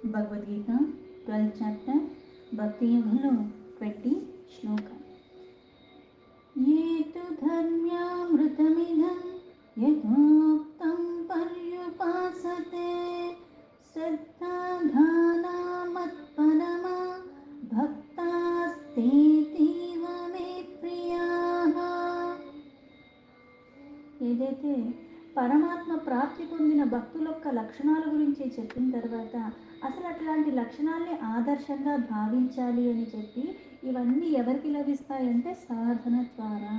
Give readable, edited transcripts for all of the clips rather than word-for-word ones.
Bhagavad Gita 12th chapter భక్తి యోగంలో 20 శ్లోకం. ఏ తు ధర్మ్యామృతమిదం యథోక్తం పర్యుపాసతే శ్రద్ధాధానా మత్పరమా భక్తాస్తేతీవ మే ప్రియాః. ఏదైతే పరమాత్మ ప్రాప్తి పొందిన భక్తుల యొక్క లక్షణాల గురించి చెప్పిన తర్వాత అసలు అట్లాంటి లక్షణాల్ని ఆదర్శంగా భావించాలి అని చెప్పి ఇవన్నీ ఎవరికి లభిస్తాయంటే సాధన ద్వారా.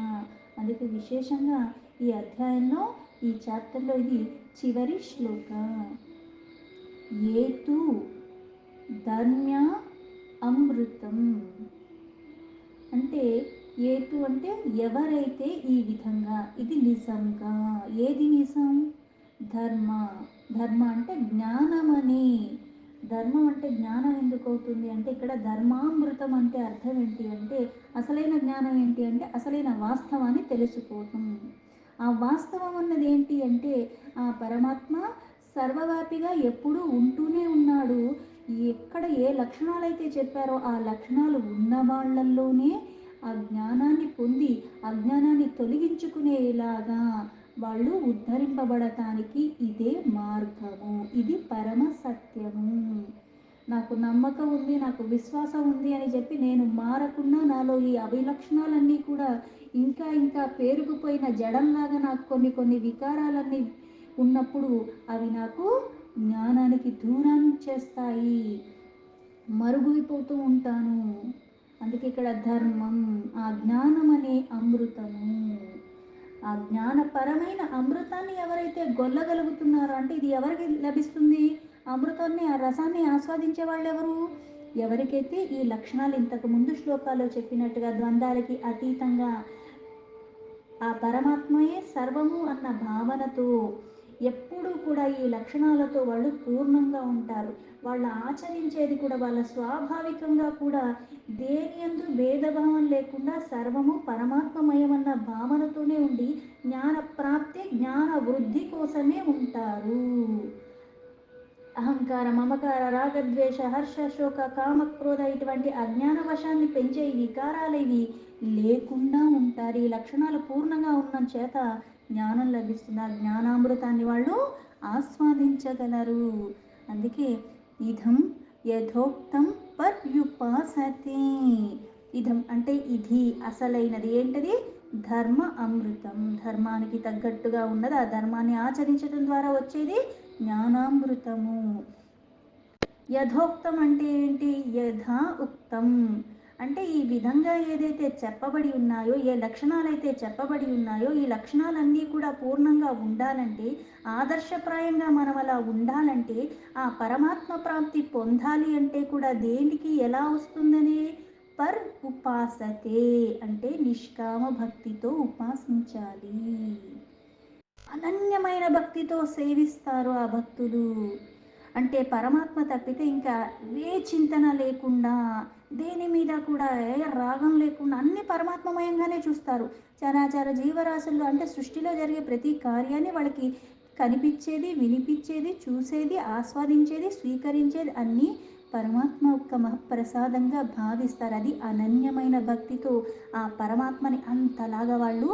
అందుకే విశేషంగా ఈ అధ్యాయంలో ఈ చాప్టర్లో ఇది చివరి శ్లోక. ఏతు ధర్మ్య అమృతం అంటే ఏతు అంటే ఎవరైతే ఈ విధంగా, ఇది నిజంగా. ఏది నిజం? ధర్మ. ధర్మ అంటే జ్ఞానమని. ధర్మం అంటే జ్ఞానం ఎందుకు అవుతుంది అంటే ఇక్కడ ధర్మామృతం అంటే అర్థం ఏంటి అంటే అసలైన జ్ఞానం ఏంటి అంటే అసలైన వాస్తవాన్ని తెలుసుకోవటం. ఆ వాస్తవం అన్నది ఏంటి అంటే ఆ పరమాత్మ సర్వవ్యాపిగా ఎప్పుడూ ఉంటూనే ఉన్నాడు. ఎక్కడ ఏ లక్షణాలైతే చెప్పారో ఆ లక్షణాలు ఉన్న వాళ్ళల్లోనే ఆ జ్ఞానాన్ని పొంది అజ్ఞానాన్ని తొలగించుకునేలాగా వాళ్ళు ఉద్ధరింపబడటానికి ఇదే మార్గము. ఇది పరమ సత్యము. నాకు నమ్మకం ఉంది, నాకు విశ్వాసం ఉంది అని చెప్పి నేను మారకుండా నాలో ఈ అభిలక్షణాలన్నీ కూడా ఇంకా ఇంకా పేరుకుపోయిన జడంలాగా నాకు కొన్ని వికారాలన్నీ ఉన్నప్పుడు అవి నాకు జ్ఞానానికి దూరాన్ని చేస్తాయి, మరుగుపోతూ ఉంటాను. అందుకే ఇక్కడ ధర్మం, ఆ జ్ఞానం అనే అమృతము. ఆ జ్ఞానపరమైన అమృతాన్ని ఎవరైతే గొల్లగలుగుతున్నారో అంటే ఇది ఎవరికి లభిస్తుంది? అమృతాన్ని, ఆ రసాన్ని ఆస్వాదించే వాళ్ళు ఎవరు? ఎవరికైతే ఈ లక్షణాలు ఇంతకు ముందు శ్లోకాల్లో చెప్పినట్టుగా ద్వంద్వాలకి అతీతంగా ఆ పరమాత్మయే సర్వము అన్న భావనతో ఎప్పుడూ కూడా ఈ లక్షణాలతో వాళ్ళు పూర్ణంగా ఉంటారు. వాళ్ళు ఆచరించేది కూడా వాళ్ళ స్వాభావికంగా కూడా దేని యందు భేదభావం లేకుండా సర్వము పరమాత్మమయమన్న భావనతోనే ఉండి జ్ఞాన ప్రాప్తి, జ్ఞాన వృద్ధి కోసమే ఉంటారు. అహంకార, మమకార, రాగద్వేష, హర్ష, శోక, కామక్రోధ ఇటువంటి అజ్ఞాన వశాన్ని పెంచే ఈ వికారాలు ఇవి లేకుండా ఉంటారు. ఈ లక్షణాలు పూర్ణంగా ఉన్న చేత జ్ఞానం లభిస్తుంది. ఆ జ్ఞానామృతాన్ని వాళ్ళు ఆస్వాదించగలరు. అందుకే ఇదం యథోక్తం పర్యుపాసతే. ఇదం అంటే ఇది, అసలైనది. ఏంటది? ధర్మ అమృతం. ధర్మానికి తగ్గట్టుగా ఉన్నది. ఆ ధర్మాన్ని ఆచరించడం ద్వారా వచ్చేది జ్ఞానామృతము. యథోక్తం అంటే ఏంటి? యథా ఉక్తం అంటే ఈ విధంగా ఏదైతే చెప్పబడి ఉన్నాయో, ఏ లక్షణాలైతే చెప్పబడి ఉన్నాయో ఈ లక్షణాలన్నీ కూడా పూర్ణంగా ఉండాలంటే, ఆదర్శప్రాయంగా మనం అలా ఉండాలంటే, ఆ పరమాత్మ ప్రాప్తి పొందాలి అంటే కూడా దేనికి ఎలా వస్తుందని? పర్ ఉపాసతే అంటే నిష్కామ భక్తితో ఉపాసించాలి. అనన్యమైన భక్తితో సేవిస్తారు ఆ భక్తులు. అంటే పరమాత్మ తప్పితే ఇంకా ఏ చింతన లేకుండా, దేని మీద కూడా ఏ రాగం లేకుండా అన్ని పరమాత్మమయంగానే చూస్తారు. చరాచర జీవరాశుల్లో అంటే సృష్టిలో జరిగే ప్రతి కార్యాన్ని వాళ్ళకి కనిపించేది, వినిపించేది, చూసేది, ఆస్వాదించేది, స్వీకరించేది అన్నీ పరమాత్మ యొక్క మహప్రసాదంగా భావిస్తారు. అది అనన్యమైన భక్తితో ఆ పరమాత్మని అంతలాగా వాళ్ళు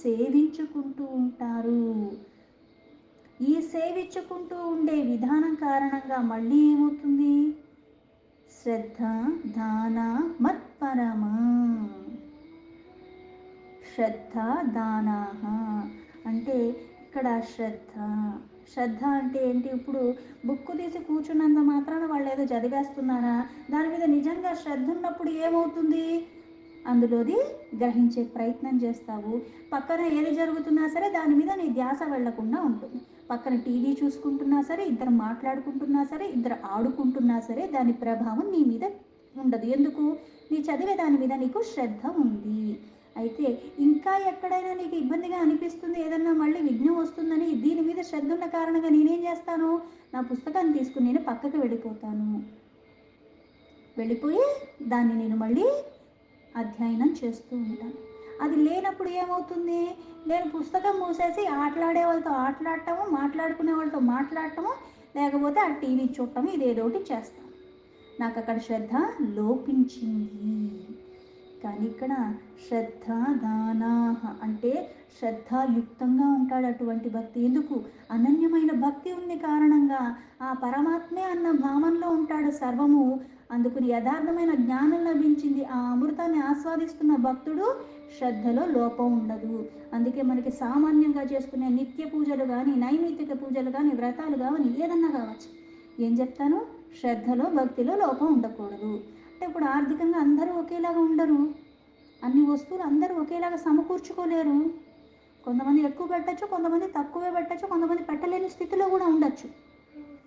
సేవించుకుంటూ ఉంటారు. ఈ సేవించుకుంటూ ఉండే విధానం కారణంగా మళ్ళీ ఏమవుతుంది? శ్రద్ధ దాన మత్పరమా. శ్రద్ధ దానాహ అంటే ఇక్కడ శ్రద్ధ అంటే ఏంటి? ఇప్పుడు బుక్కు తీసి కూర్చున్నంత మాత్రాన వాళ్ళు ఏదో చదివేస్తున్నారా? దాని మీద నిజంగా శ్రద్ధ ఉన్నప్పుడు ఏమవుతుంది? అందులోది గ్రహించే ప్రయత్నం చేస్తావు. పక్కన ఏది జరుగుతున్నా సరే దాని మీద నీ ధ్యాస వెళ్లకుండా ఉంటుంది. పక్కన టీవీ చూసుకుంటున్నా సరే, ఇద్దరు మాట్లాడుకుంటున్నా సరే, ఇద్దరు ఆడుకుంటున్నా సరే దాని ప్రభావం నీ మీద ఉండదు. ఎందుకు? నీ చదివే దాని మీద నీకు శ్రద్ధ ఉంది. అయితే ఇంకా ఎక్కడైనా నీకు ఇబ్బందిగా అనిపిస్తుంది, ఏదన్నా మళ్ళీ విఘ్నం వస్తుందని దీని మీద శ్రద్ధ ఉన్న కారణంగా నేనేం చేస్తాను? నా పుస్తకాన్ని తీసుకుని నేను పక్కకు వెళ్ళిపోతాను. వెళ్ళిపోయి దాన్ని నేను మళ్ళీ అధ్యయనం చేస్తూ ఉంటాను. అది లేనప్పుడు ఏమవుతుంది? నేను పుస్తకం మూసేసి ఆటలాడే వాళ్ళతో ఆటలాడటము, మాట్లాడుకునే వాళ్ళతో మాట్లాడటము, లేకపోతే ఆ టీవీ చూడటం ఇదేదోటి చేస్తాను. నాకు అక్కడ శ్రద్ధ లోపించింది. కానీ ఇక్కడ శ్రద్ధ దానాహ అంటే శ్రద్ధాయుక్తంగా ఉంటాడు అటువంటి భక్తి. ఎందుకు? అనన్యమైన భక్తి ఉంది కారణంగా ఆ పరమాత్మే అన్న భావనలో ఉంటాడు సర్వము. అందుకుని యథార్థమైన జ్ఞానం లభించింది. ఆ అమృతాన్ని ఆస్వాదిస్తున్న భక్తుడు శ్రద్ధలో లోపం ఉండదు. అందుకే మనకి సామాన్యంగా చేసుకునే నిత్య పూజలు కానీ, నైమిత్తిక పూజలు కానీ, వ్రతాలు కావని ఏదన్నా కావచ్చు, ఏం చెప్తాను? శ్రద్ధలో భక్తిలో లోపం ఉండకూడదు. అంటే ఇప్పుడు ఆర్థికంగా అందరూ ఒకేలాగా ఉండరు. అన్ని వస్తువులు అందరూ ఒకేలాగా సమకూర్చుకోలేరు. కొంతమంది ఎక్కువ పెట్టచ్చు, కొంతమంది తక్కువే పెట్టచ్చు, కొంతమంది పెట్టలేని స్థితిలో కూడా ఉండొచ్చు.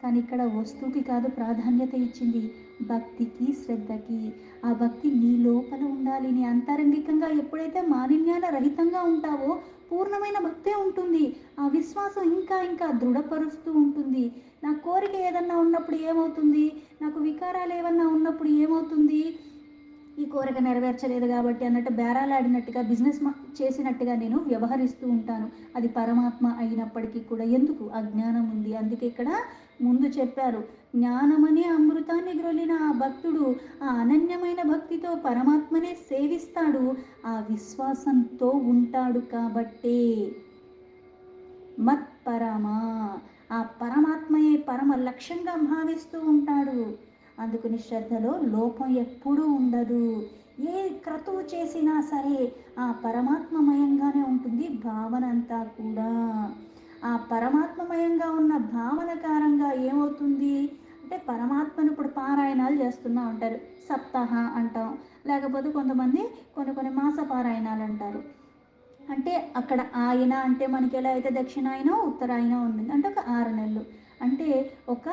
కానీ ఇక్కడ వస్తువుకి కాదు ప్రాధాన్యత ఇచ్చింది, భక్తికి శ్రద్ధకి. ఆ భక్తి నీ లోపల ఉండాలి. నీ అంతరంగికంగా ఎప్పుడైతే మాలిన్యాల రహితంగా ఉంటావో పూర్ణమైన భక్తే ఉంటుంది. ఆ విశ్వాసం ఇంకా ఇంకా దృఢపరుస్తూ ఉంటుంది. నా కోరిక ఏదన్నా ఉన్నప్పుడు ఏమవుతుంది, నాకు వికారాలు ఏమన్నా ఉన్నప్పుడు ఏమవుతుంది, ఈ కోరిక నెరవేర్చలేదు కాబట్టి అన్నట్టు బేరాలాడినట్టుగా బిజినెస్ చేసినట్టుగా నేను వ్యవహరిస్తూ ఉంటాను. అది పరమాత్మ అయినప్పటికీ కూడా ఎందుకు? అజ్ఞానం ఉంది. అందుకే ఇక్కడ ముందు చెప్పారు, జ్ఞానమనే అమృతాన్ని గ్రొలిన ఆ భక్తుడు ఆ అనన్యమైన భక్తితో పరమాత్మనే సేవిస్తాడు. ఆ విశ్వాసంతో ఉంటాడు కాబట్టే మత్పరమా, ఆ పరమాత్మయే పరమ లక్ష్యంగా భావిస్తూ ఉంటాడు. అందుకుని శ్రద్ధలో లోపం ఎప్పుడూ ఉండదు. ఏ క్రతువు చేసినా సరే ఆ పరమాత్మమయంగానే ఉంటుంది భావన అంతా కూడా. ఆ పరమాత్మమయంగా ఉన్న భావన కారంగా ఏమవుతుంది అంటే, పరమాత్మను ఇప్పుడు పారాయణాలు చేస్తున్నా ఉంటారు, సప్తాహ అంటాం. లేకపోతే కొంతమంది కొన్ని కొన్ని మాస పారాయణాలు అంటారు. అంటే అక్కడ ఆయన అంటే మనకి ఎలా అయితే దక్షిణాయనం ఉత్తరాయణం ఉంది అంటే ఒక 6 నెలలు. అంటే ఒక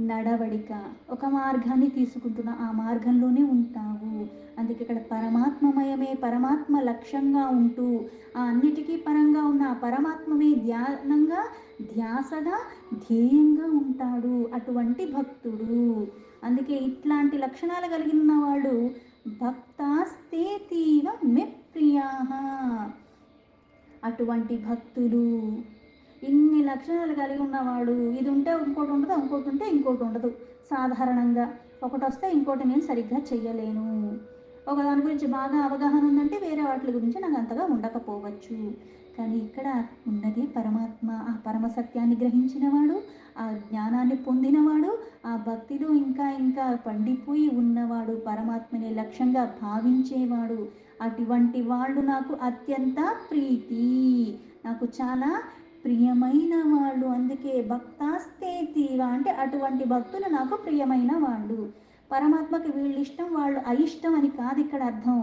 నడవడిక, ఒక మార్గాన్ని తీసుకుంటున్న ఆ మార్గంలోనే ఉంటావు. అందుకే ఇక్కడ పరమాత్మమయమే పరమాత్మ లక్ష్యంగా ఉంటూ ఆ అన్నిటికీ పరంగా ఉన్న ఆ పరమాత్మమే ధ్యానంగా ధ్యాసగా ధ్యేయంగా ఉంటాడు అటువంటి భక్తుడు. అందుకే ఇట్లాంటి లక్షణాలు కలిగిన వాడు భక్తాస్తేతీవ మే ప్రియాః. అటువంటి భక్తులు ఇన్ని లక్షణాలు కలిగి ఉన్నవాడు, ఇది ఉంటే ఇంకోటి ఉండదు, ఇంకోటి ఉంటే ఇంకోటి ఉండదు. సాధారణంగా ఒకటి వస్తే ఇంకోటి నేను సరిగ్గా చెయ్యలేను. ఒకదాని గురించి బాగా అవగాహన ఉందంటే వేరే వాటి గురించి నాకు అంతగా ఉండకపోవచ్చు. కానీ ఇక్కడ ఉన్నది పరమాత్మ. ఆ పరమ సత్యాన్ని గ్రహించినవాడు, ఆ జ్ఞానాన్ని పొందినవాడు, ఆ భక్తిలో ఇంకా ఇంకా పండిపోయి ఉన్నవాడు, పరమాత్మని లక్ష్యంగా భావించేవాడు. అటువంటి వాళ్ళు నాకు అత్యంత ప్రీతి, నాకు చాలా ప్రియమైన వాళ్ళు. అందుకే భక్తాస్తేతీవ అంటే అటువంటి భక్తులు నాకు ప్రియమైన వాళ్ళు. పరమాత్మకి వీళ్ళు ఇష్టం వాళ్ళు అయిష్టం అని కాదు ఇక్కడ అర్థం.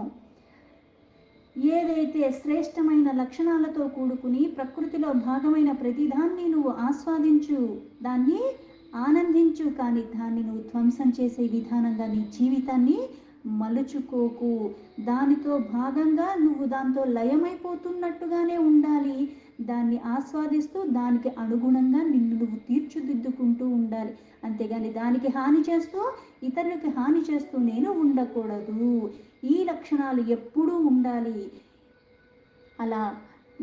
ఏదైతే శ్రేష్టమైన లక్షణాలతో కూడుకుని ప్రకృతిలో భాగమైన ప్రతిదాన్ని నువ్వు ఆస్వాదించు, దాన్ని ఆనందించు, కానీ దాన్ని నువ్వు ధ్వంసం చేసే విధానంగా నీ జీవితాన్ని మలుచుకోకు. దానితో భాగంగా నువ్వు దాంతో లయమైపోతున్నట్టుగానే ఉండాలి. దాన్ని ఆస్వాదిస్తూ దానికి అనుగుణంగా నిన్ను నువ్వు తీర్చిదిద్దుకుంటూ ఉండాలి. అంతేగాని దానికి హాని చేస్తూ ఇతరులకి హాని చేస్తూ నేను ఉండకూడదు. ఈ లక్షణాలు ఎప్పుడూ ఉండాలి. అలా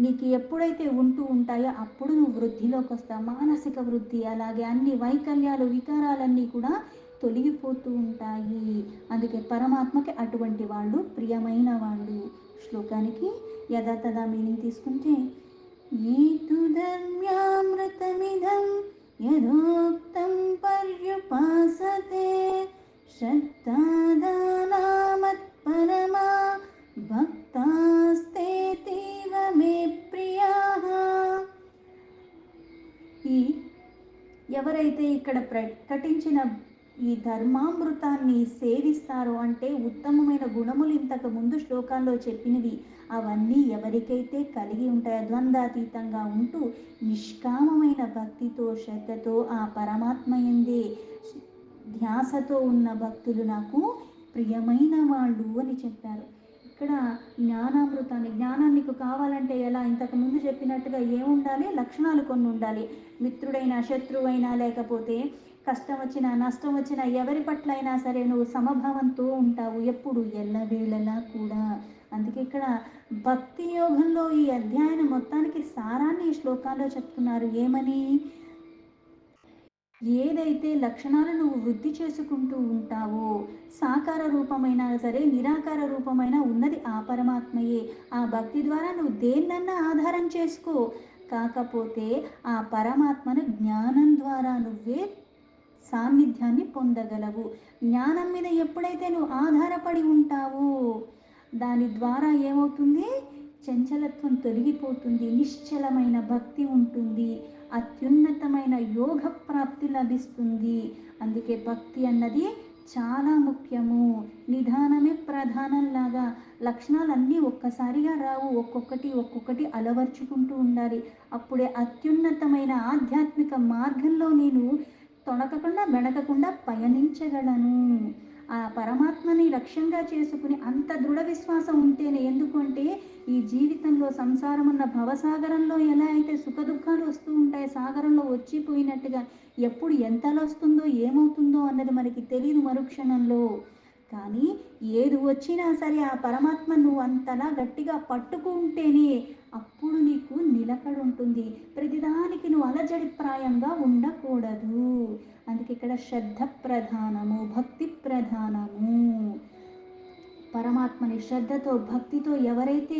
నీకు ఎప్పుడైతే ఉంటూ ఉంటాయో అప్పుడు నువ్వు వృద్ధిలోకి వస్తావు, మానసిక వృద్ధి. అలాగే అన్ని వైకల్యాలు వికారాలన్నీ కూడా తొలగిపోతూ ఉంటాయి. అందుకే పరమాత్మకి అటువంటి వాళ్ళు ప్రియమైన వాళ్ళు. శ్లోకానికి యథాతథా మీనింగ్ తీసుకుంటే, ఏతు ధర్మ్యామృతమిదం యథోక్తం పర్యుపాసతే శ్రద్ధాదానామత్పరమా భక్తాస్తేతీవ మే ప్రియాః. ఈ ఎవరైతే ఇక్కడ ప్రకటించిన ఈ ధర్మామృతాన్ని సేవిస్తారో అంటే ఉత్తమమైన గుణములు ఇంతకు ముందు శ్లోకాల్లో చెప్పినవి అవన్నీ ఎవరికైతే కలిగి ఉంటాయో, ద్వంద్వాతీతంగా ఉంటూ నిష్కామమైన భక్తితో శ్రద్ధతో ఆ పరమాత్మయందే ధ్యాసతో ఉన్న భక్తులు నాకు ప్రియమైన వాళ్ళు అని చెప్పారు. ఇక్కడ జ్ఞానామృతాన్ని నీకు కావాలంటే ఎలా? ఇంతకుముందు చెప్పినట్టుగా ఏముండాలి? లక్షణాలు కొన్ని ఉండాలి. మిత్రుడైనా శత్రువైనా లేకపోతే కష్టం వచ్చినా నష్టం వచ్చినా ఎవరి పట్ల అయినా సరే నువ్వు సమభావంతో ఉంటావు ఎప్పుడు ఎల్లవేళలా కూడా. అందుకే ఇక్కడ భక్తి యోగంలో ఈ అధ్యాయం మొత్తానికి సారాన్ని ఈ శ్లోకాల్లో చెప్తున్నారు. ఏమని? ఏదైతే లక్షణాలు నువ్వు వృద్ధి చేసుకుంటూ ఉంటావో, సాకార రూపమైనా సరే నిరాకార రూపమైన ఉన్నది ఆ పరమాత్మయే. ఆ భక్తి ద్వారా నువ్వు దేన్నన్నా ఆధారం చేసుకో. కాకపోతే ఆ పరమాత్మను జ్ఞానం ద్వారా నువ్వే సాన్నిధ్యాన్ని పొందగలవు. జ్ఞానం మీద ఎప్పుడైతే నువ్వు ఆధారపడి ఉంటావో దాని ద్వారా ఏమవుతుంది, చంచలత్వం తొలగిపోతుంది, నిశ్చలమైన భక్తి ఉంటుంది, అత్యున్నతమైన యోగ ప్రాప్తి లభిస్తుంది. అందుకే భక్తి అన్నది చాలా ముఖ్యము. నిదానమే ప్రధానంలాగా లక్షణాలన్నీ ఒక్కసారిగా రావు, ఒక్కొక్కటి ఒక్కొక్కటి అలవర్చుకుంటూ ఉండాలి. అప్పుడే అత్యున్నతమైన ఆధ్యాత్మిక మార్గంలో నేను తొణకకుండా బెణకకుండా పయనించగలను. ఆ పరమాత్మని లక్ష్యంగా చేసుకుని అంత దృఢ విశ్వాసం ఉంటేనే. ఎందుకంటే ఈ జీవితంలో సంసారం అన్న భవసాగరంలో ఎలా అయితే సుఖదుఖాలు వస్తూ ఉంటాయి, సాగరంలో వచ్చిపోయినట్టుగా ఎప్పుడు ఎంతలో వస్తుందో ఏమవుతుందో అన్నది మనకి తెలియదు మరుక్షణంలో. కానీ ఏది వచ్చినా సరే ఆ పరమాత్మ నువ్వు అంతలా గట్టిగా పట్టుకుంటేనే అప్పుడు నీకు నిలకడ ఉంటుంది. ప్రతిదానికి నువ్వు అలజడి ప్రాయంగా ఉండకూడదు. అందుకే ఇక్కడ శ్రద్ధ ప్రధానము, భక్తి ప్రధానము. పరమాత్మని శ్రద్ధతో భక్తితో ఎవరైతే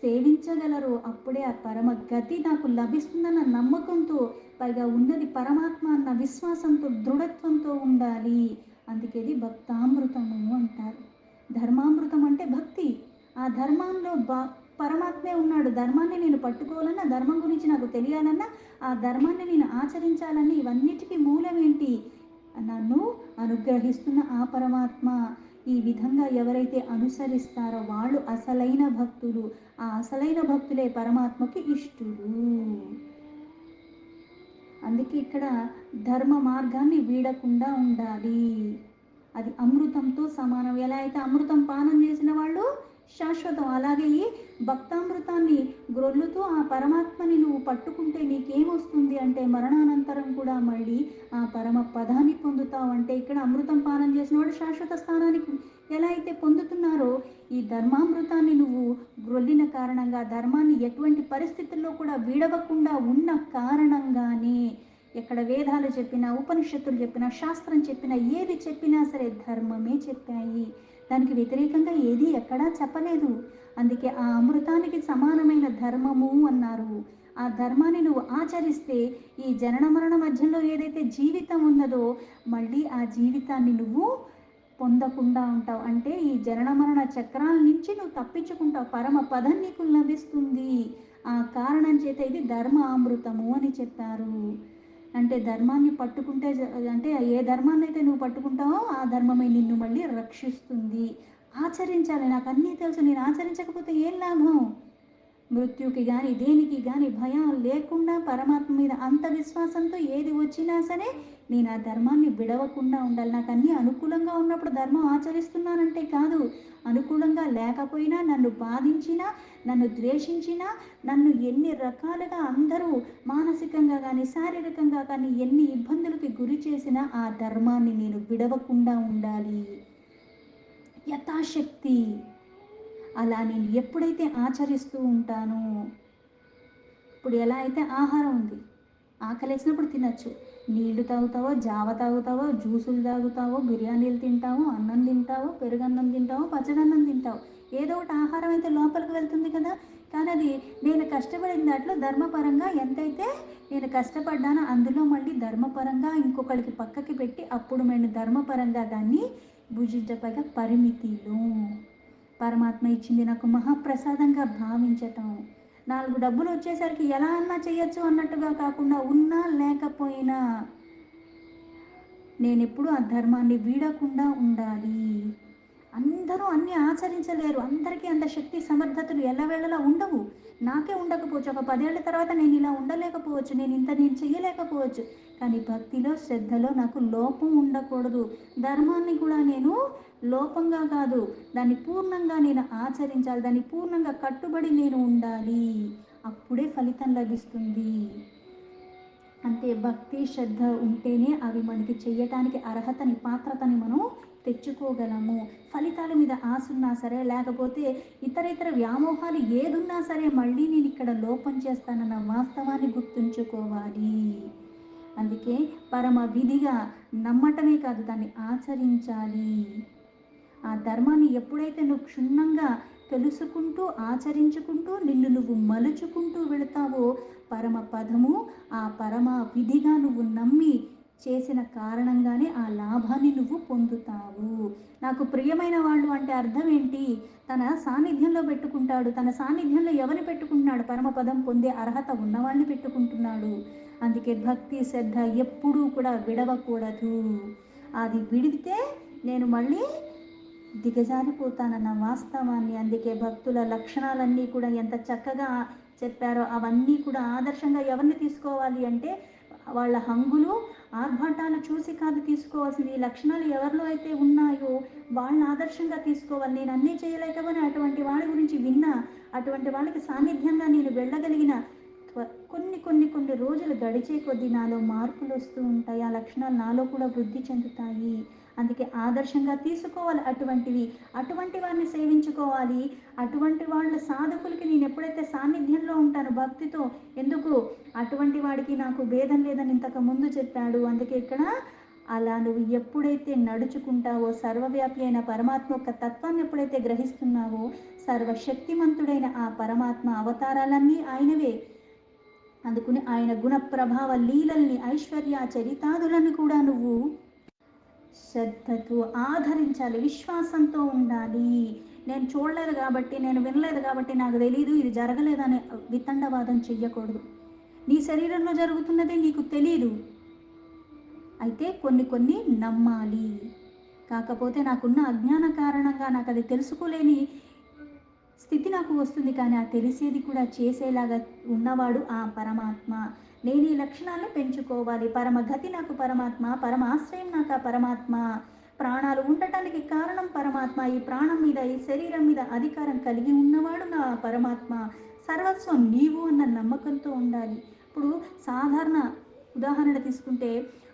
సేవించగలరో అప్పుడే ఆ పరమ గతి నాకు లభిస్తుందన్న నమ్మకంతో, పైగా ఉన్నది పరమాత్మ అన్న విశ్వాసంతో దృఢత్వంతో ఉండాలి. అందుకే ఇది భక్తామృతము అంటారు. ధర్మామృతం అంటే భక్తి. ఆ ధర్మంలో పరమాత్మే ఉన్నాడు. ధర్మాన్ని నేను పట్టుకోవాలన్నా, ధర్మం గురించి నాకు తెలియాలన్నా, ఆ ధర్మాన్ని నేను ఆచరించాలన్నా ఇవన్నిటికీ మూలం ఏంటి, నన్ను అనుగ్రహిస్తున్న ఆ పరమాత్మ. ఈ విధంగా ఎవరైతే అనుసరిస్తారో వాళ్ళు అసలైన భక్తులు. ఆ అసలైన భక్తులే పరమాత్మకి ఇష్టులు. అందుకే ఇక్కడ ధర్మ మార్గాన్ని వీడకుండా ఉండాలి. అది అమృతంతో సమానం. ఎలా అయితే అమృతం పానం చేసిన వాళ్ళు శాశ్వతం, అలాగే ఈ భక్తామృతాన్ని గ్రొల్లుతూ ఆ పరమాత్మని నువ్వు పట్టుకుంటే నీకేమొస్తుంది అంటే మరణానంతరం కూడా మళ్ళీ ఆ పరమ పదాన్ని పొందుతావు. అంటే ఇక్కడ అమృతం పానం చేసిన వాడు శాశ్వత స్థానానికి ఎలా అయితే పొందుతున్నారో, ఈ ధర్మామృతాన్ని నువ్వు గ్రొల్లిన కారణంగా, ధర్మాన్ని ఎటువంటి పరిస్థితుల్లో కూడా విడవకుండా ఉన్న కారణంగానే ఎక్కడ వేదాలు చెప్పినా, ఉపనిషత్తులు చెప్పినా, శాస్త్రం చెప్పినా, ఏది చెప్పినా సరే ధర్మమే చెప్పాయి. దానికి వ్యతిరేకంగా ఏది ఎక్కడా చెప్పలేదు. అందుకే ఆ అమృతానికి సమానమైన ధర్మము అన్నారు. ఆ ధర్మాన్ని నువ్వు ఆచరిస్తే ఈ జనన మరణ మధ్యలో ఏదైతే జీవితం ఉన్నదో మళ్ళీ ఆ జీవితాన్ని నువ్వు పొందకుండా ఉంటావు. అంటే ఈ జనన మరణ చక్రాల నుంచి నువ్వు తప్పించుకుంటావు, పరమ పదం నీకు లభిస్తుంది. ఆ కారణం చేత ఇది ధర్మ అమృతము అని చెప్పారు. అంటే ధర్మాన్ని పట్టుకుంటే, అంటే ఏ ధర్మాన్ని అయితే నువ్వు పట్టుకుంటావో ఆ ధర్మమే నిన్ను మళ్ళీ రక్షిస్తుంది. ఆచరించాలి. నాకు అన్నీ తెలుసు, నేను ఆచరించకపోతే ఏం లాభం? మృత్యుకి కానీ దేనికి కానీ భయం లేకుండా పరమాత్మ మీద అంత విశ్వాసంతో ఏది వచ్చినా సరే నేను ఆ ధర్మాన్ని విడవకుండా ఉండాలి. నాకు అన్నీ అనుకూలంగా ఉన్నప్పుడు ధర్మం ఆచరిస్తున్నానంటే కాదు, అనుకూలంగా లేకపోయినా, నన్ను బాధించినా, నన్ను ద్వేషించినా, నన్ను ఎన్ని రకాలుగా అందరూ మానసికంగా కానీ శారీరకంగా కానీ ఎన్ని ఇబ్బందులకి గురి చేసినా ఆ ధర్మాన్ని నేను విడవకుండా ఉండాలి యథాశక్తి. అలా నేను ఎప్పుడైతే ఆచరిస్తూ ఉంటానో, ఇప్పుడు ఎలా అయితే ఆహారం ఉంది, ఆకలేసినప్పుడు తినచ్చు, నీళ్లు తాగుతావో, జావ తాగుతావో, జ్యూసులు తాగుతావో, బిర్యానీలు తింటావో, అన్నం తింటావో, పెరుగన్నం తింటావో, పచ్చడన్నం తింటావు, ఏదో ఒకటి ఆహారం అయితే లోపలికి వెళ్తుంది కదా. కానీ అది నేను కష్టపడిన దాంట్లో ధర్మపరంగా ఎంతైతే నేను కష్టపడ్డానో అందులో మళ్ళీ ధర్మపరంగా ఇంకొకరికి పక్కకి పెట్టి అప్పుడు నేను ధర్మపరంగా దాన్ని భుజించపైగా పరిమితిలో పరమాత్మ ఇచ్చింది నాకు మహాప్రసాదంగా భావించటం. 4 డబ్బులు వచ్చేసరికి ఎలా అన్నా చేయొచ్చు అన్నట్టుగా కాకుండా, ఉన్నా లేకపోయినా నేనెప్పుడు ఆ ధర్మాన్ని వీడకుండా ఉండాలి. అందరూ అన్నీ ఆచరించలేరు, అందరికీ అంత శక్తి సమర్థతలు ఎల్లవేళలా ఉండవు. నాకే ఉండకపోవచ్చు, ఒక 10 ఏళ్ల తర్వాత నేను ఇలా ఉండలేకపోవచ్చు, నేను చేయలేకపోవచ్చు. కానీ భక్తిలో శ్రద్ధలో నాకు లోపం ఉండకూడదు. ధర్మాన్ని కూడా నేను లోపంగా కాదు, దాన్ని పూర్ణంగా నేను ఆచరించాలి, దాన్ని పూర్ణంగా కట్టుబడి నేను ఉండాలి. అప్పుడే ఫలితం లభిస్తుంది. అంతే, భక్తి శ్రద్ధ ఉంటేనే అవి మనకి చెయ్యటానికి అర్హతని పాత్రతని మనం తెచ్చుకోగలము. ఫలితాల మీద ఆశ ఉన్నా సరే, లేకపోతే ఇతర వ్యామోహాలు ఏదున్నా సరే మళ్ళీ నేను ఇక్కడ లోపం చేస్తానన్న వాస్తవాన్ని గుర్తుంచుకోవాలి. అందుకే పరమ విధిగా నమ్మటమే కాదు, దాన్ని ఆచరించాలి. ఆ ధర్మాన్ని ఎప్పుడైతే నువ్వు క్షుణ్ణంగా తెలుసుకుంటూ ఆచరించుకుంటూ నిన్ను నువ్వు మలుచుకుంటూ వెళతావో పరమ పదము, ఆ పరమ విధిగా నువ్వు నమ్మి చేసిన కారణంగానే ఆ లాభాన్ని నువ్వు పొందుతావు. నాకు ప్రియమైన వాళ్ళు అంటే అర్థం ఏంటి? తన సాన్నిధ్యంలో పెట్టుకుంటాడు. తన సాన్నిధ్యంలో ఎవరిని పెట్టుకుంటున్నాడు? పరమపదం పొందే అర్హత ఉన్నవాళ్ళని పెట్టుకుంటున్నాడు. అందుకే భక్తి శ్రద్ధ ఎప్పుడూ కూడా విడవకూడదు. అది విడితే నేను మళ్ళీ దిగజారిపోతానన్న వాస్తవాన్ని, అందుకే భక్తుల లక్షణాలన్నీ కూడా ఎంత చక్కగా చెప్పారో అవన్నీ కూడా ఆదర్శంగా ఎవరిని తీసుకోవాలి అంటే వాళ్ళ హంగులు ఆర్భాటాలు చూసి కాదు తీసుకోవాల్సింది. ఈ లక్షణాలు ఎవరిలో అయితే ఉన్నాయో వాళ్ళని ఆదర్శంగా తీసుకోవాలి. నేను అన్నీ చేయలేకపోయినా అటువంటి వాళ్ళ గురించి విన్నా, అటువంటి వాళ్ళకి సాన్నిధ్యంగా నేను వెళ్ళగలిగిన కొన్ని కొన్ని కొన్ని రోజులు గడిచే కొద్దీ నాలో మార్పులు వస్తూ ఉంటాయి. ఆ లక్షణాలు నాలో కూడా వృద్ధి చెందుతాయి. అందుకే ఆదర్శంగా తీసుకోవాలి అటువంటివి. అటువంటి వారిని సేవించుకోవాలి. అటువంటి వాళ్ళ సాధకులకి నేను ఎప్పుడైతే సాన్నిధ్యంలో ఉంటాను భక్తితో, ఎందుకు అటువంటి వాడికి నాకు భేదం లేదని ఇంతకు ముందు చెప్పాడు. అందుకే ఇక్కడ అలా నువ్వు ఎప్పుడైతే నడుచుకుంటావో, సర్వవ్యాపి అయిన పరమాత్మ యొక్క తత్వాన్ని ఎప్పుడైతే గ్రహిస్తున్నావో, సర్వశక్తిమంతుడైన ఆ పరమాత్మ అవతారాలన్నీ ఆయనవే. అందుకుని ఆయన గుణ ప్రభావ లీలల్ని, ఐశ్వర్య చరితాదులను కూడా నువ్వు శ్రద్ధతో ఆదరించాలి, విశ్వాసంతో ఉండాలి. నేను చూడలేదు కాబట్టి, నేను వినలేదు కాబట్టి నాకు తెలీదు, ఇది జరగలేదనే వితండవాదం చెయ్యకూడదు. నీ శరీరంలో జరుగుతున్నదే నీకు తెలీదు, అయితే కొన్ని కొన్ని నమ్మాలి. కాకపోతే నాకున్న అజ్ఞాన కారణంగా నాకు అది తెలుసుకోలేని స్థితి నాకు వస్తుంది. కానీ ఆ తెలిసేది కూడా చేసేలాగా ఉన్నవాడు ఆ పరమాత్మ. నేను ఈ లక్షణాలను పెంచుకోవాలి. పరమగతి నాకు పరమాత్మ, పరమాశ్రయం నాకు ఆ పరమాత్మ. ప్రాణాలు ఉండటానికి కారణం పరమాత్మ. ఈ ప్రాణం మీద, ఈ శరీరం మీద అధికారం కలిగి ఉన్నవాడు నా పరమాత్మ. సర్వస్వం నీవు అన్న నమ్మకంతో ఉండాలి. ఇప్పుడు సాధారణ ఉదాహరణ తీసుకుంటే,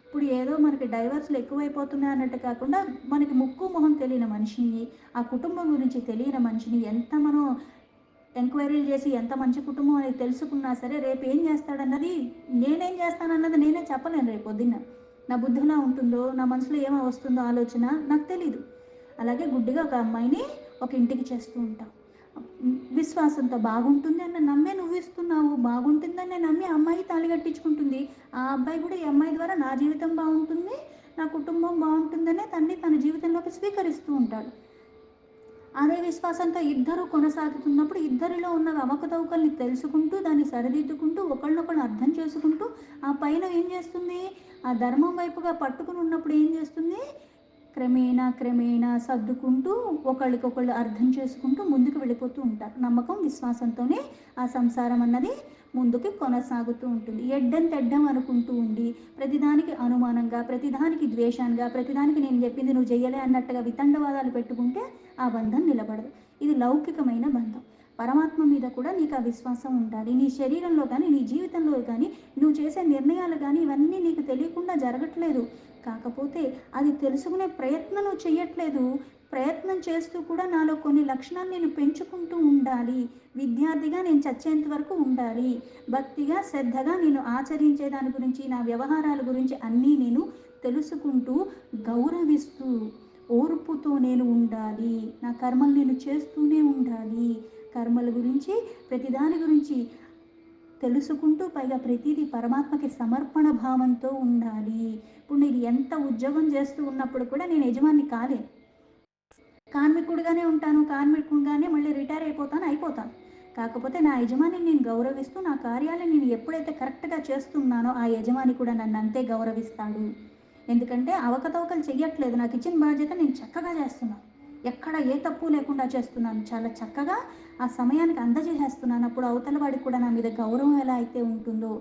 ఇప్పుడు ఏదో మనకి డైవర్స్లు ఎక్కువైపోతున్నాయి అన్నట్టు కాకుండా, మనకి ముక్కు మొహం తెలియని మనిషిని, ఆ కుటుంబం గురించి తెలియని మనిషిని ఎంత మనం ఎంక్వైరీలు చేసి ఎంత మంచి కుటుంబం అనేది తెలుసుకున్నా సరే, రేపు ఏం చేస్తాడన్నది, నేనేం చేస్తానన్నది నేనే చెప్పలేను. రేపు పొద్దున్న నా బుద్ధి ఎలా ఉంటుందో, నా మనసులో ఏమో వస్తుందో ఆలోచన నాకు తెలీదు. అలాగే గుడ్డిగా ఒక అమ్మాయిని ఒక ఇంటికి చేస్తూ ఉంటాం. విశ్వాసంతో బాగుంటుంది అన్న నమ్మే నువ్వు ఇస్తున్నావు. బాగుంటుందని నమ్మి ఆ అమ్మాయి తాళి కట్టించుకుంటుంది. ఆ అబ్బాయి కూడా ఈ అమ్మాయి ద్వారా నా జీవితం బాగుంటుంది, నా కుటుంబం బాగుంటుందనే తన జీవితంలోకి స్వీకరిస్తూ ఉంటాడు. అదే విశ్వాసంతో ఇద్దరు కొనసాగుతున్నప్పుడు ఇద్దరిలో ఉన్న అవకతవకల్ని తెలుసుకుంటూ, దాన్ని సరిదిద్దుకుంటూ, ఒకళ్ళనొకళ్ళు అర్థం చేసుకుంటూ, ఆ పైన ఏం చేస్తుంది, ఆ ధర్మం వైపుగా పట్టుకుని ఉన్నప్పుడు ఏం చేస్తుంది, క్రమేణా క్రమేణా సర్దుకుంటూ ఒకళ్ళకొకళ్ళు అర్థం చేసుకుంటూ ముందుకు వెళ్ళిపోతూ ఉంటారు. నమ్మకం విశ్వాసంతోనే ఆ సంసారం అన్నది ముందుకు కొనసాగుతూ ఉంటుంది. ఎడ్డం తెడ్డం అనుకుంటూ ఉండి ప్రతిదానికి అనుమానంగా, ప్రతిదానికి ద్వేషంగా, ప్రతిదానికి నేను చెప్పింది నువ్వు చెయ్యలే అన్నట్టుగా వితండవాదాలు పెట్టుకుంటే ఆ బంధం నిలబడదు. ఇది లౌకికమైన బంధం. పరమాత్మ మీద కూడా నీకు ఆ విశ్వాసం ఉండాలి. నీ శరీరంలో కానీ, నీ జీవితంలో కానీ, నువ్వు చేసే నిర్ణయాలు కానీ ఇవన్నీ నీకు తెలియకుండా జరగట్లేదు. కాకపోతే అది తెలుసుకునే ప్రయత్నం నువ్వు చెయ్యట్లేదు. ప్రయత్నం చేస్తూ కూడా నాలో కొన్ని లక్షణాలు నేను పెంచుకుంటూ ఉండాలి. విద్యార్థిగా నేను చచ్చేంత వరకు ఉండాలి. భక్తిగా శ్రద్ధగా నేను ఆచరించే దాని గురించి, నా వ్యవహారాల గురించి అన్నీ నేను తెలుసుకుంటూ, గౌరవిస్తూ, ఓర్పుతో నేను ఉండాలి. నా కర్మలు నేను చేస్తూనే ఉండాలి. కర్మల గురించి, ప్రతిదాని గురించి తెలుసుకుంటూ, పైగా ప్రతిదీ పరమాత్మకి సమర్పణ భావంతో ఉండాలి. ఇప్పుడు నేను ఎంత ఉద్యోగం చేస్తూ ఉన్నప్పుడు కూడా నేను యజమాని కాలే, కార్మికుడిగానే ఉంటాను. కార్మికుడిగానే మళ్ళీ రిటైర్ అయిపోతాను. కాకపోతే నా యజమానిని నేను గౌరవిస్తూ, నా కార్యాలను నేను ఎప్పుడైతే కరెక్ట్గా చేస్తున్నానో ఆ యజమాని కూడా నన్ను అంతే గౌరవిస్తాడు. ఎందుకంటే అవకతవకలు చెయ్యట్లేదు. నాకు ఇచ్చిన బాధ్యత నేను చక్కగా చేస్తున్నాను. ఎక్కడ ఏ తప్పు లేకుండా చేస్తున్నాను. చాలా చక్కగా ఆ సమయానికి అందజేసేస్తున్నాను. అప్పుడు అవతల వాడికి కూడా నా మీద గౌరవం ఎలా అయితే ఉంటుందో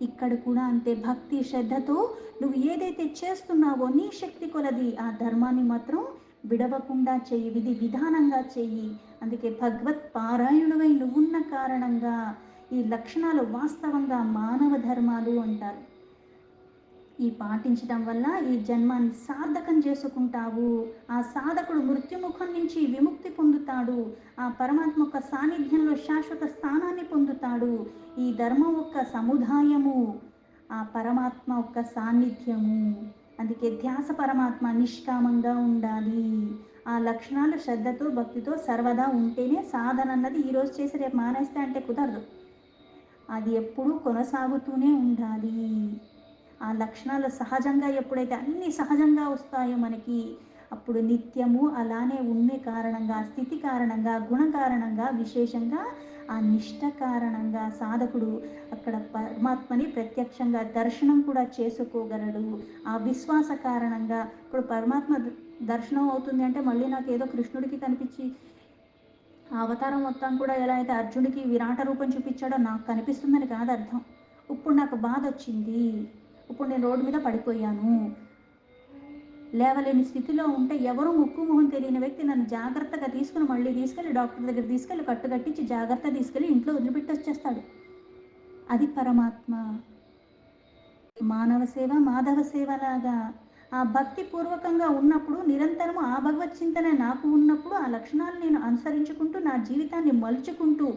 ఇక్కడ కూడా అంతే. భక్తి శ్రద్ధతో నువ్వు ఏదైతే చేస్తున్నావో నీ శక్తి కొలది ఆ ధర్మాన్ని మాత్రం విడవకుండా చెయ్యి, విధి విధానంగా చెయ్యి. అందుకే భగవత్ పారాయణుడవై నువ్వున్న కారణంగా ఈ లక్షణాలు వాస్తవంగా మానవ ధర్మాలు అంటారు. ఈ పాటించడం వల్ల ఈ జన్మాన్ని సార్థకం చేసుకుంటావు. ఆ సాధకుడు మృత్యుముఖం నుంచి విముక్తి పొందుతాడు. ఆ పరమాత్మ యొక్క సాన్నిధ్యంలో శాశ్వత స్థానాన్ని పొందుతాడు. ఈ ధర్మం యొక్క సముదాయము ఆ పరమాత్మ యొక్క సాన్నిధ్యము. అందుకే ధ్యాస పరమాత్మ నిష్కామంగా ఉండాలి. ఆ లక్షణాలు శ్రద్ధతో భక్తితో సర్వదా ఉంటేనే సాధన అన్నది ఈరోజు చేసి రేపు మానేస్తే అంటే కుదరదు. అది ఎప్పుడూ కొనసాగుతూనే ఉండాలి. ఆ లక్షణాలు సహజంగా ఎప్పుడైతే అన్నీ సహజంగా వస్తాయో మనకి, అప్పుడు నిత్యము అలానే ఉండే కారణంగా, స్థితి కారణంగా, గుణ కారణంగా, విశేషంగా ఆ నిష్ట కారణంగా సాధకుడు అక్కడ పరమాత్మని ప్రత్యక్షంగా దర్శనం కూడా చేసుకోగలడు. ఆ విశ్వాస కారణంగా ఇప్పుడు పరమాత్మ దర్శనం అవుతుంది అంటే మళ్ళీ నాకు ఏదో కృష్ణుడికి కనిపించి ఆ అవతారం మొత్తం కూడా ఎలా అయితే అర్జునుడికి విరాట రూపం చూపించాడో నాకు కనిపిస్తుందని కాదు అర్థం. ఇప్పుడు నాకు బాధ వచ్చింది, ఇప్పుడు నేను రోడ్డు మీద పడిపోయాను, లేవలేని స్థితిలో ఉంటే ఎవరో ముక్కు మొహం తెలియని వ్యక్తి నన్ను జాగ్రత్తగా తీసుకుని మళ్ళీ తీసుకెళ్ళి డాక్టర్ దగ్గర తీసుకెళ్ళి కట్టుకట్టించి జాగ్రత్త తీసుకెళ్ళి ఇంట్లో వదిలిపెట్టి వచ్చేస్తాడు. అది పరమాత్మ. మానవ సేవ మాధవ సేవలాగా ఆ భక్తి పూర్వకంగా ఉన్నప్పుడు, నిరంతరం ఆ భగవత్ చింతన నాకు ఉన్నప్పుడు, ఆ లక్షణాలు నేను అనుసరించుకుంటూ నా జీవితాన్ని మలుచుకుంటూ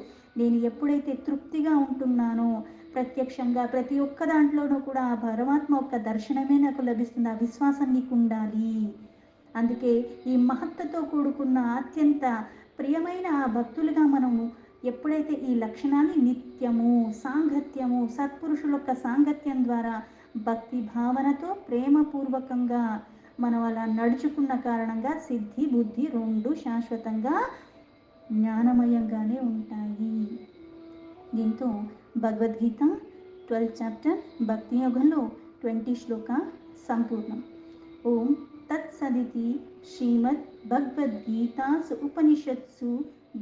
నేను ఎప్పుడైతే తృప్తిగా ఉంటున్నానో, ప్రత్యక్షంగా ప్రతి ఒక్క దాంట్లోనూ కూడా ఆ పరమాత్మ యొక్క దర్శనమే నాకు లభిస్తుంది. ఆ విశ్వాసం నీకు ఉండాలి. అందుకే ఈ మహత్తుతో కూడుకున్న అత్యంత ప్రియమైన ఆ భక్తులుగా మనము ఎప్పుడైతే ఈ లక్షణాన్ని నిత్యము సాంగత్యము సత్పురుషుల యొక్క సాంగత్యం ద్వారా భక్తి భావనతో ప్రేమపూర్వకంగా మనం అలా నడుచుకున్న కారణంగా సిద్ధి బుద్ధి రెండు శాశ్వతంగా జ్ఞానమయంగానే ఉంటాయి. దీంతో భగవద్గీత 12th చాప్టర్ భక్తి యోగంలో 20 శ్లోక సంపూర్ణం. ఓం తత్సదితి శ్రీమద్ భగవద్గీతాసు ఉపనిషత్సు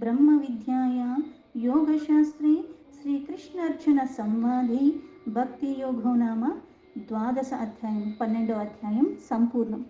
బ్రహ్మ విద్యాయాం యోగశాస్త్రే శ్రీకృష్ణార్జున సంవాదే భక్తి యోగో నామ 12వ అధ్యాయం 12వ అధ్యాయం సంపూర్ణం.